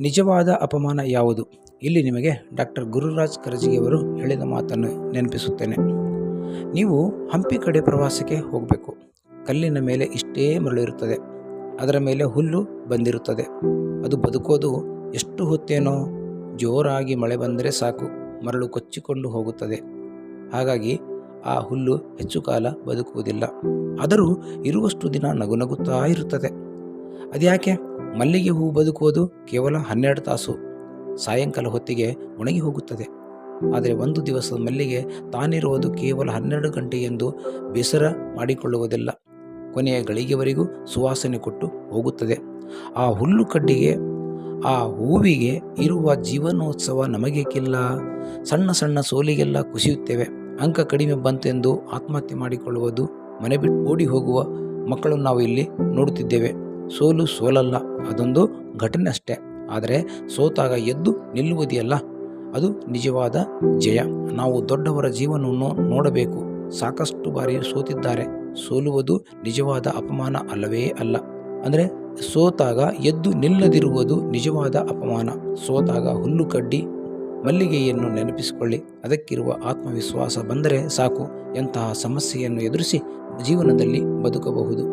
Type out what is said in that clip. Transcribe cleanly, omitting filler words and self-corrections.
ನಿಜವಾದ ಅಪಮಾನ ಯಾವುದು? ಇಲ್ಲಿ ನಿಮಗೆ ಡಾಕ್ಟರ್ ಗುರುರಾಜ್ ಕರಜಗಿಯವರು ಹೇಳಿದ ಮಾತನ್ನು ನೆನಪಿಸುತ್ತೇನೆ. ನೀವು ಹಂಪಿ ಕಡೆ ಪ್ರವಾಸಕ್ಕೆ ಹೋಗಬೇಕು. ಕಲ್ಲಿನ ಮೇಲೆ ಇಷ್ಟೇ ಮರಳು ಇರುತ್ತದೆ. ಅದರ ಮೇಲೆ ಹುಲ್ಲು ಬಂದಿರುತ್ತದೆ. ಅದು ಬದುಕೋದು ಎಷ್ಟು ಹೊತ್ತೇನೋ. ಜೋರಾಗಿ ಮಳೆ ಬಂದರೆ ಸಾಕು, ಮರಳು ಕೊಚ್ಚಿಕೊಂಡು ಹೋಗುತ್ತದೆ. ಹಾಗಾಗಿ ಆ ಹುಲ್ಲು ಹೆಚ್ಚು ಕಾಲ ಬದುಕುವುದಿಲ್ಲ. ಆದರೂ ಇರುವಷ್ಟು ದಿನ ನಗುನಗುತ್ತಾ ಇರುತ್ತದೆ. ಅದ್ಯಾಕೆ? ಮಲ್ಲಿಗೆ ಹೂವು ಬದುಕುವುದು ಕೇವಲ 12 ತಾಸು. ಸಾಯಂಕಾಲ ಹೊತ್ತಿಗೆ ಒಣಗಿ ಹೋಗುತ್ತದೆ. ಆದರೆ ಒಂದು ದಿವಸದ ಮಲ್ಲಿಗೆ ತಾನಿರುವುದು ಕೇವಲ 12 ಗಂಟೆ ಎಂದು ಬೇಸರ ಮಾಡಿಕೊಳ್ಳುವುದಿಲ್ಲ. ಕೊನೆಯ ಗಳಿಗೆವರೆಗೂ ಸುವಾಸನೆ ಕೊಟ್ಟು ಹೋಗುತ್ತದೆ. ಆ ಹುಲ್ಲು ಕಡ್ಡಿಗೆ, ಆ ಹೂವಿಗೆ ಇರುವ ಜೀವನೋತ್ಸವ ನಮಗೇಕಿಲ್ಲ? ಸಣ್ಣ ಸಣ್ಣ ಸೋಲಿಗೆಲ್ಲ ಕುಸಿಯುತ್ತೇವೆ. ಅಂಕ ಕಡಿಮೆ ಬಂತೆಂದು ಆತ್ಮಹತ್ಯೆ ಮಾಡಿಕೊಳ್ಳುವುದು, ಮನೆ ಬಿಟ್ಟು ಓಡಿ ಹೋಗುವ ಮಕ್ಕಳನ್ನು ನಾವು ಇಲ್ಲಿ ನೋಡುತ್ತಿದ್ದೇವೆ. ಸೋಲು ಸೋಲಲ್ಲ, ಅದೊಂದು ಘಟನೆ ಅಷ್ಟೇ. ಆದರೆ ಸೋತಾಗ ಎದ್ದು ನಿಲ್ಲುವುದಿಯಲ್ಲ, ಅದು ನಿಜವಾದ ಜಯ. ನಾವು ದೊಡ್ಡವರ ಜೀವನವನ್ನು ನೋಡಬೇಕು. ಸಾಕಷ್ಟು ಬಾರಿ ಸೋತಿದ್ದಾರೆ. ಸೋಲುವುದು ನಿಜವಾದ ಅಪಮಾನ ಅಲ್ಲವೇ ಅಲ್ಲ. ಅಂದರೆ ಸೋತಾಗ ಎದ್ದು ನಿಲ್ಲದಿರುವುದು ನಿಜವಾದ ಅಪಮಾನ. ಸೋತಾಗ ಹುಲ್ಲು ಕಡ್ಡಿ ಮಲ್ಲಿಗೆಯನ್ನು ನೆನಪಿಸಿಕೊಳ್ಳಿ. ಅದಕ್ಕಿರುವ ಆತ್ಮವಿಶ್ವಾಸ ಬಂದರೆ ಸಾಕು, ಎಂತಹ ಸಮಸ್ಯೆಯನ್ನು ಎದುರಿಸಿ ಜೀವನದಲ್ಲಿ ಬದುಕಬಹುದು.